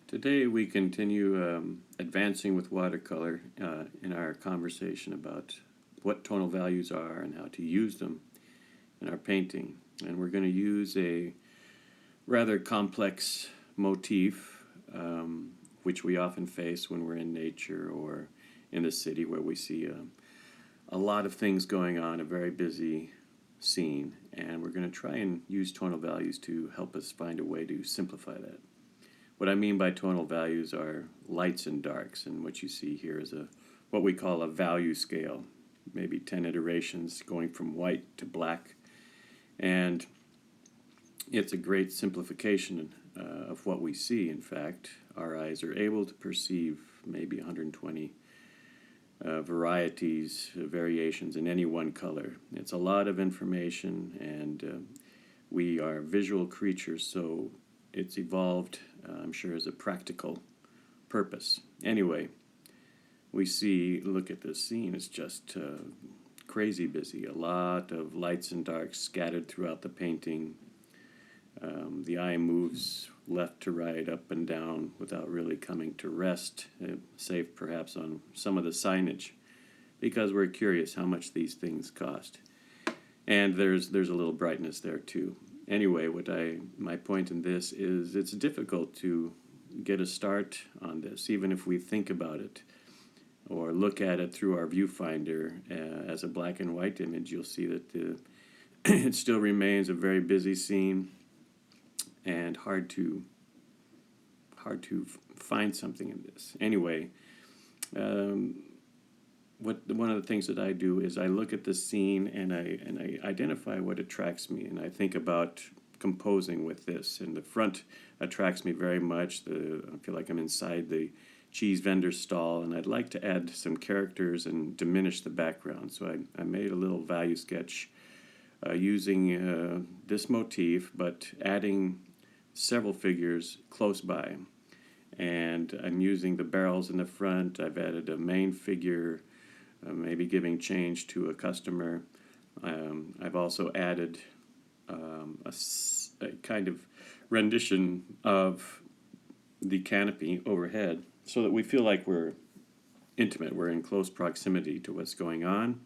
Today we continue advancing with watercolor in our conversation about what tonal values are and how to use them in our painting. And we're going to use a rather complex motif, which we often face when we're in nature or in the city where we see a lot of things going on, a very busy scene. And we're going to try and use tonal values to help us find a way to simplify that. What I mean by tonal values are lights and darks, and what you see here is what we call a value scale, maybe 10 iterations going from white to black. And it's a great simplification of what we see. In fact, our eyes are able to perceive maybe 120 varieties, variations in any one color. It's a lot of information, and we are visual creatures, so it's evolved, I'm sure, as a practical purpose. Anyway, look at this scene, it's just crazy busy. A lot of lights and darks scattered throughout the painting. The eye moves left to right, up and down, without really coming to rest, save perhaps on some of the signage, because we're curious how much these things cost. And there's a little brightness there too. Anyway, my point in this is it's difficult to get a start on this, even if we think about it or look at it through our viewfinder as a black and white image. You'll see that it still remains a very busy scene and hard to find something in this. Anyway, one of the things that I do is I look at the scene and I identify what attracts me, and I think about composing with this. And the front attracts me very much. I feel like I'm inside the cheese vendor stall, and I'd like to add some characters and diminish the background. So I made a little value sketch using this motif, but adding several figures close by. And I'm using the barrels in the front. I've added a main figure, maybe giving change to a customer. I've also added a kind of rendition of the canopy overhead so that we feel like we're intimate, we're in close proximity to what's going on.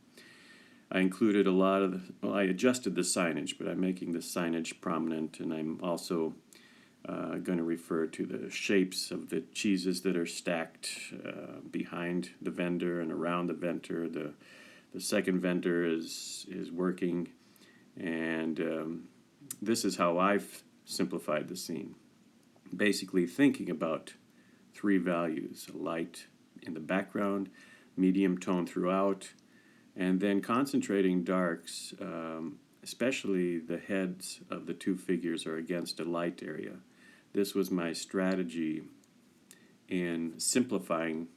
I included I adjusted the signage, but I'm making the signage prominent, and I'm also going to refer to the shapes of the cheeses that are stacked behind the vendor and around the vendor. The second vendor is working, and this is how I've simplified the scene. Basically thinking about three values: light in the background, medium tone throughout, and then concentrating darks, especially the heads of the two figures are against a light area. This was my strategy in simplifying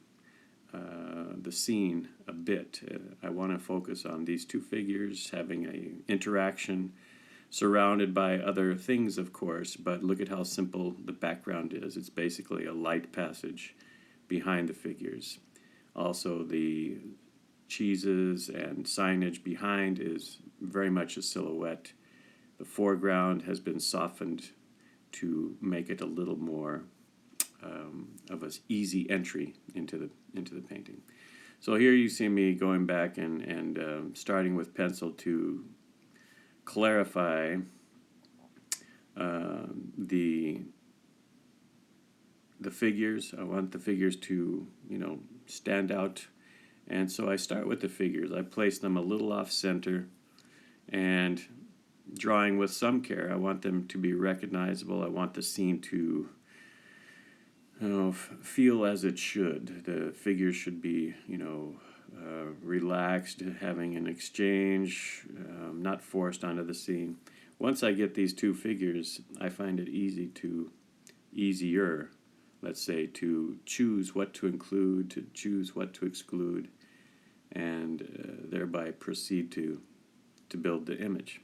the scene a bit. I want to focus on these two figures having an interaction, surrounded by other things, of course, but look at how simple the background is. It's basically a light passage behind the figures. Also, the cheeses and signage behind is very much a silhouette. The foreground has been softened to make it a little more of an easy entry into the painting. So here you see me going back and starting with pencil to clarify the figures. I want the figures to stand out, and so I start with the figures. I place them a little off center, and drawing with some care. I want them to be recognizable. I want the scene to feel as it should. The figures should be, relaxed, having an exchange, not forced onto the scene. Once I get these two figures, I find it easier, let's say, to choose what to include, to choose what to exclude, and thereby proceed to build the image.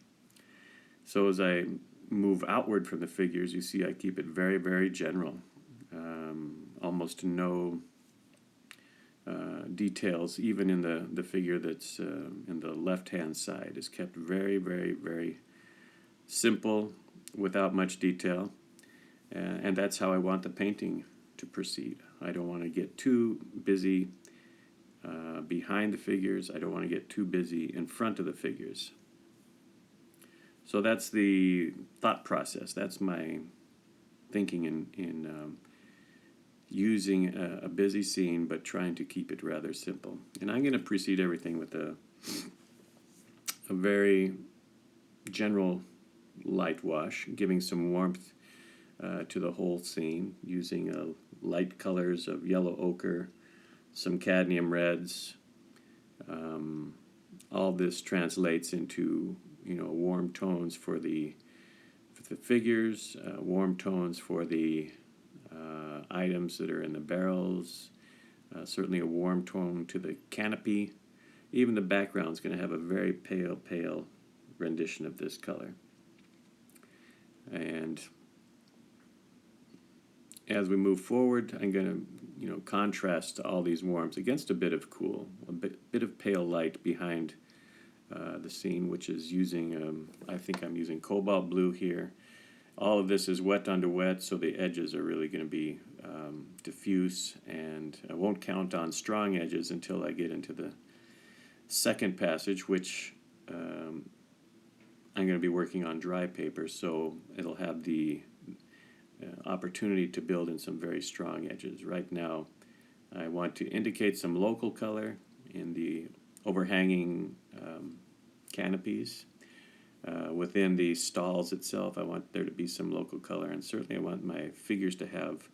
So as I move outward from the figures, you see I keep it very, very general. Almost no details, even in the figure that's in the left-hand side, is kept very, very, very simple, without much detail. And that's how I want the painting to proceed. I don't want to get too busy behind the figures. I don't want to get too busy in front of the figures. So that's the thought process. That's my thinking in using a busy scene, but trying to keep it rather simple. And I'm going to precede everything with a very general light wash, giving some warmth to the whole scene, using light colors of yellow ochre, some cadmium reds. All this translates into warm tones for the figures, warm tones for the items that are in the barrels, certainly a warm tone to the canopy. Even the background is going to have a very pale rendition of this color. And as we move forward, I'm going to contrast all these warms against a bit of cool, a bit of pale light behind the scene, which is using, I think I'm using cobalt blue here. All of this is wet under wet, so the edges are really going to be diffuse, and I won't count on strong edges until I get into the second passage, which I'm going to be working on dry paper, so it'll have the opportunity to build in some very strong edges. Right now, I want to indicate some local color in the overhanging canopies. Within the stalls itself, I want there to be some local color, and certainly I want my figures to have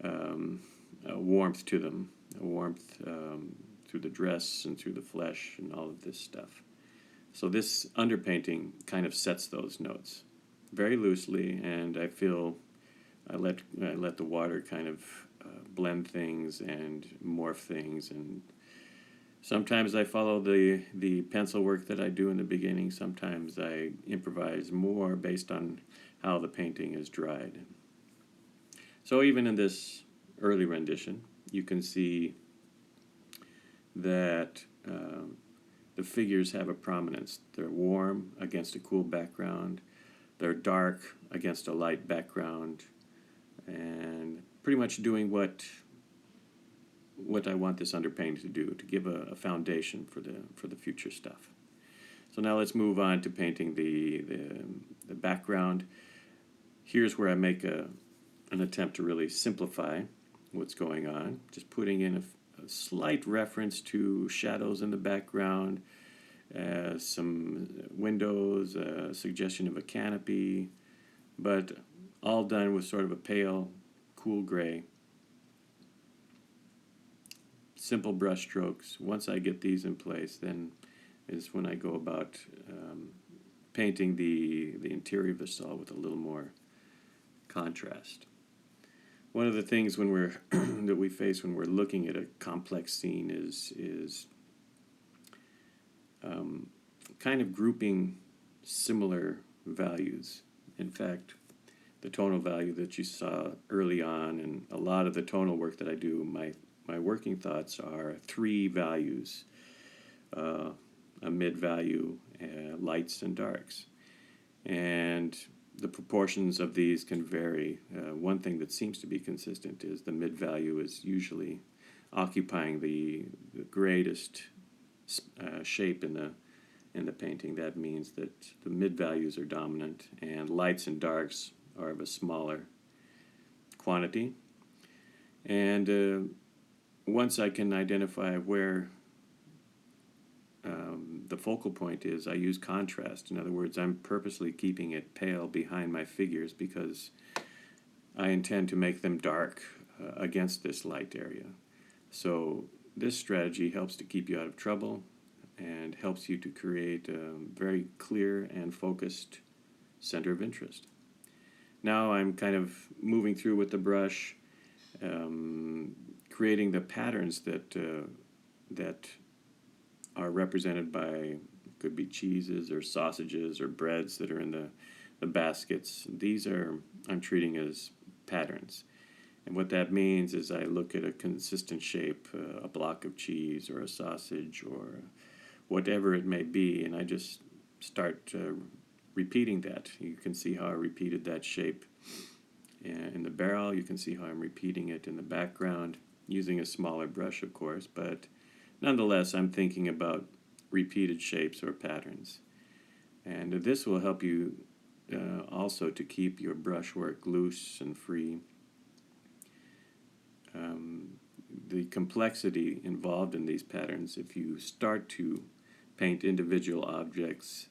a warmth to them, a warmth through the dress and through the flesh and all of this stuff. So this underpainting kind of sets those notes very loosely, and I feel I let the water kind of blend things and morph things, and sometimes I follow the pencil work that I do in the beginning. Sometimes I improvise more based on how the painting is dried. So even in this early rendition, you can see that the figures have a prominence. They're warm against a cool background. They're dark against a light background, and pretty much doing what I want this underpainting to do, to give a foundation for the future stuff. So now let's move on to painting the background. Here's where I make an attempt to really simplify what's going on, just putting in a slight reference to shadows in the background, some windows, a suggestion of a canopy, but all done with sort of a pale, cool gray. Simple brush strokes. Once I get these in place, then is when I go about painting the interior of the stall with a little more contrast. One of the things when we're that we face when we're looking at a complex scene is kind of grouping similar values. In fact, the tonal value that you saw early on, and a lot of the tonal work that I do, my working thoughts are three values, a mid value, lights and darks. And the proportions of these can vary. One thing that seems to be consistent is the mid value is usually occupying the greatest shape in the painting. That means that the mid values are dominant, and lights and darks are of a smaller quantity. And once I can identify where the focal point is, I use contrast. In other words, I'm purposely keeping it pale behind my figures because I intend to make them dark against this light area. So this strategy helps to keep you out of trouble and helps you to create a very clear and focused center of interest. Now I'm kind of moving through with the brush, creating the patterns that are represented by, could be cheeses or sausages or breads that are in the baskets. These I'm treating as patterns. And what that means is I look at a consistent shape, a block of cheese or a sausage or whatever it may be, and I just start repeating that. You can see how I repeated that shape in the barrel. You can see how I'm repeating it in the background, using a smaller brush, of course, but nonetheless, I'm thinking about repeated shapes or patterns. And this will help you also to keep your brushwork loose and free. The complexity involved in these patterns, if you start to paint individual objects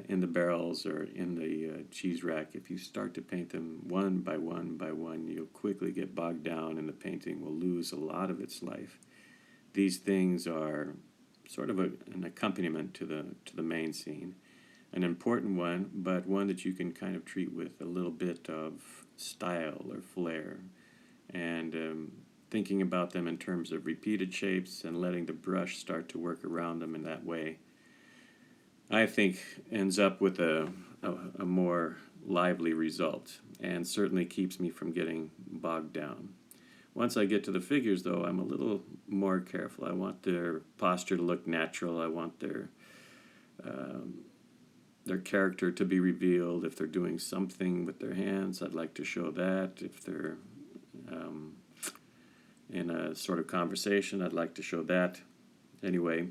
in the barrels or in the cheese rack, if you start to paint them one by one by one, you'll quickly get bogged down and the painting will lose a lot of its life. These things are sort of an accompaniment to the main scene, an important one, but one that you can kind of treat with a little bit of style or flair, and thinking about them in terms of repeated shapes and letting the brush start to work around them in that way, I think ends up with a more lively result, and certainly keeps me from getting bogged down. Once I get to the figures, though, I'm a little more careful. I want their posture to look natural. I want their character to be revealed. If they're doing something with their hands, I'd like to show that. If they're in a sort of conversation, I'd like to show that. Anyway,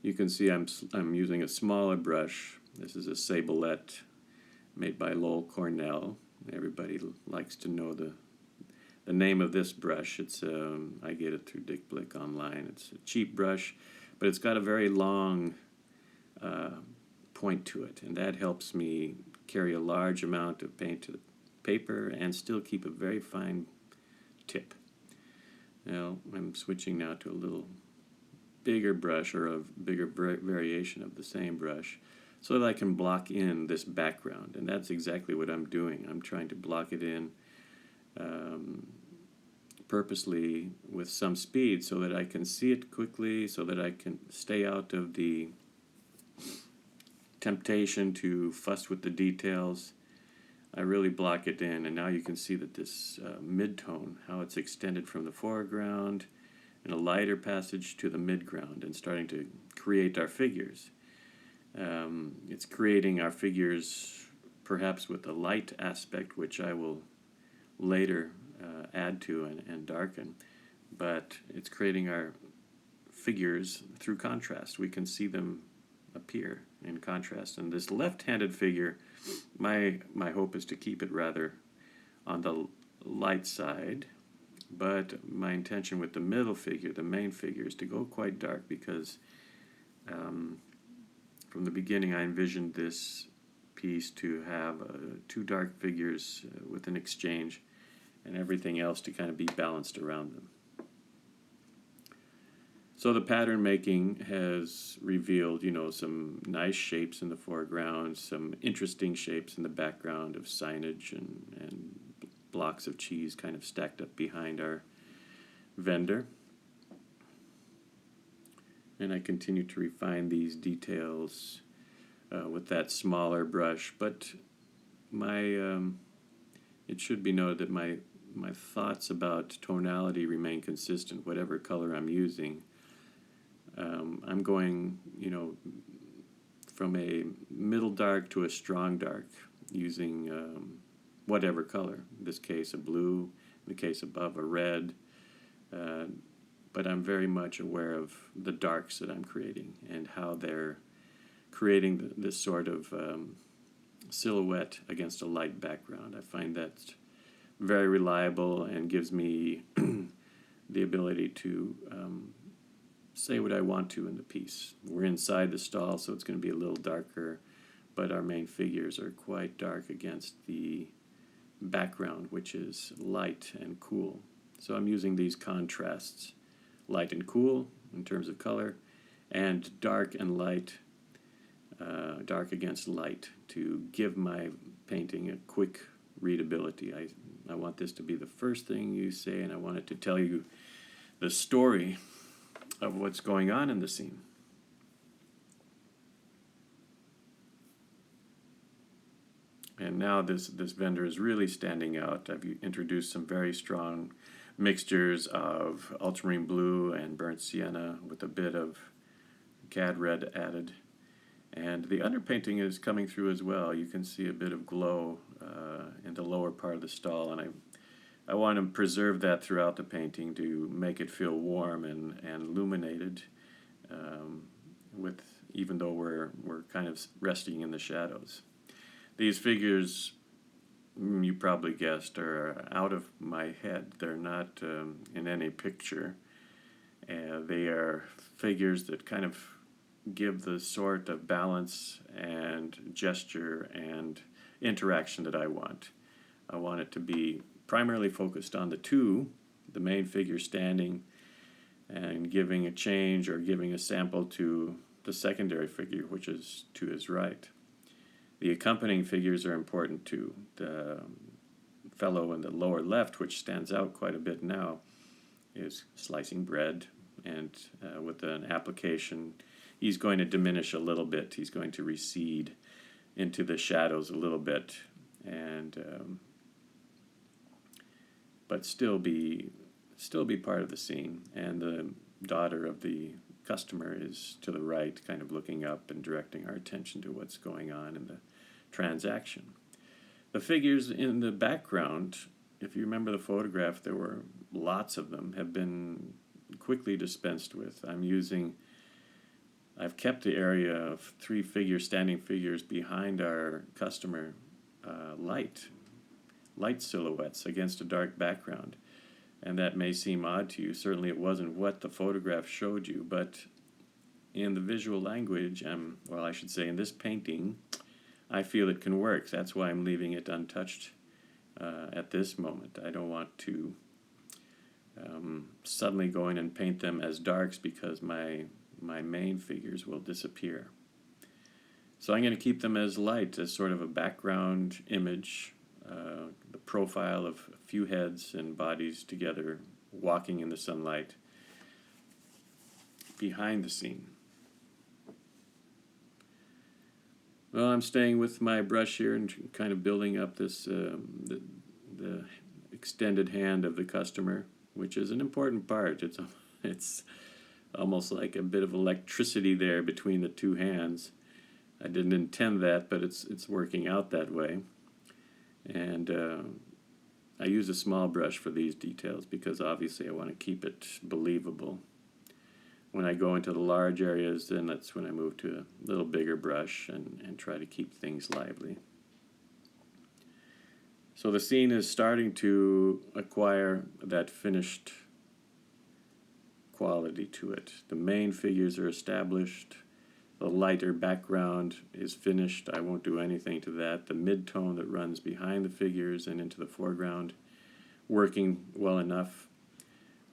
you can see I'm using a smaller brush. This is a Sablette made by Lowell Cornell. Everybody likes to know the name of this brush. It's I get it through Dick Blick online. It's a cheap brush, but it's got a very long point to it, and that helps me carry a large amount of paint to the paper and still keep a very fine tip. Now I'm switching now to a little bigger brush, or a bigger variation of the same brush, so that I can block in this background, and that's exactly what I'm doing. I'm trying to block it in purposely with some speed so that I can see it quickly, so that I can stay out of the temptation to fuss with the details. I really block it in, and now you can see that this mid-tone, how it's extended from the foreground in a lighter passage to the midground and starting to create our figures. It's creating our figures perhaps with a light aspect, which I will later add to and darken, but it's creating our figures through contrast. We can see them appear in contrast. And this left-handed figure, my hope is to keep it rather on the light side, but my intention with the middle figure, the main figure, is to go quite dark, because from the beginning I envisioned this piece to have two dark figures with an exchange, and everything else to kind of be balanced around them. So the pattern making has revealed, some nice shapes in the foreground, some interesting shapes in the background of signage and blocks of cheese kind of stacked up behind our vendor. And I continue to refine these details with that smaller brush, but it should be noted that my thoughts about tonality remain consistent, whatever color I'm using. I'm going, from a middle dark to a strong dark, using whatever color. In this case, a blue. In the case above, a red. But I'm very much aware of the darks that I'm creating and how they're creating this sort of silhouette against a light background. I find that very reliable and gives me the ability to say what I want to in the piece. We're inside the stall, so it's going to be a little darker, but our main figures are quite dark against the background, which is light and cool. So I'm using these contrasts, light and cool in terms of color, and dark and light, dark against light, to give my painting a quick readability. I want this to be the first thing you say, and I want it to tell you the story of what's going on in the scene. And now this vendor is really standing out. I've introduced some very strong mixtures of ultramarine blue and burnt sienna with a bit of cad red added. And the underpainting is coming through as well. You can see a bit of glow in the lower part of the stall, and I want to preserve that throughout the painting to make it feel warm and illuminated, with even though we're kind of resting in the shadows. These figures, you probably guessed, are out of my head. They're not in any picture. They are figures that kind of give the sort of balance and gesture and interaction that I want. I want it to be primarily focused on the main figure standing and giving a change or giving a sample to the secondary figure, which is to his right. The accompanying figures are important too. The fellow in the lower left, which stands out quite a bit now, is slicing bread, and with an application, he's going to diminish a little bit. He's going to recede into the shadows a little bit, and but still be part of the scene. And the daughter of the customer is to the right, kind of looking up and directing our attention to what's going on in the transaction. The figures in the background, if you remember the photograph, there were lots of them, have been quickly dispensed with. I've kept the area of 3 standing figures behind our customer light silhouettes against a dark background. And that may seem odd to you. Certainly it wasn't what the photograph showed you, but in the visual language, well, I should say in this painting, I feel it can work. That's why I'm leaving it untouched at this moment. I don't want to suddenly go in and paint them as darks, because my main figures will disappear. So I'm going to keep them as light, as sort of a background image, the profile of a few heads and bodies together walking in the sunlight behind the scene. Well, I'm staying with my brush here and kind of building up this the extended hand of the customer, which is an important part. It's almost like a bit of electricity there between the two hands. I didn't intend that, but it's working out that way. And I use a small brush for these details because obviously I want to keep it believable. When I go into the large areas, then that's when I move to a little bigger brush and try to keep things lively. So the scene is starting to acquire that finished quality to it. The main figures are established. The lighter background is finished. I won't do anything to that. The mid-tone that runs behind the figures and into the foreground, working well enough.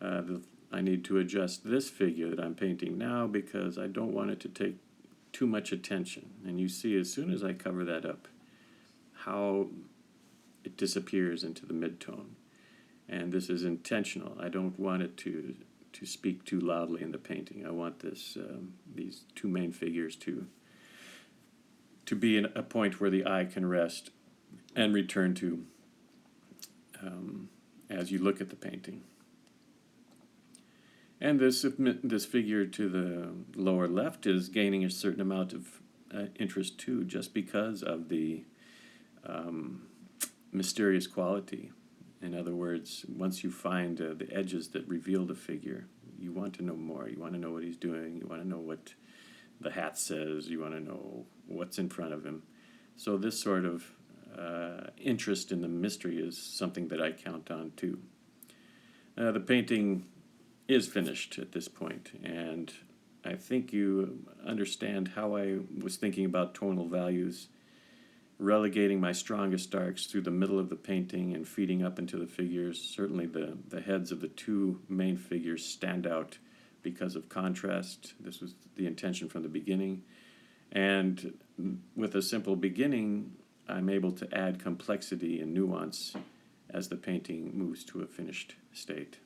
I need to adjust this figure that I'm painting now because I don't want it to take too much attention. And you see, as soon as I cover that up, how it disappears into the mid-tone. And this is intentional. I don't want it to speak too loudly in the painting. I want these two main figures to be in a point where the eye can rest and return to as you look at the painting. And this figure to the lower left is gaining a certain amount of interest too, just because of the mysterious quality. In other words, once you find the edges that reveal the figure, you want to know more. You want to know what he's doing. You want to know what the hat says. You want to know what's in front of him. So this sort of interest in the mystery is something that I count on too. The painting is finished at this point, and I think you understand how I was thinking about tonal values, relegating my strongest darks through the middle of the painting and feeding up into the figures. Certainly the heads of the two main figures stand out because of contrast. This was the intention from the beginning. And with a simple beginning, I'm able to add complexity and nuance as the painting moves to a finished state.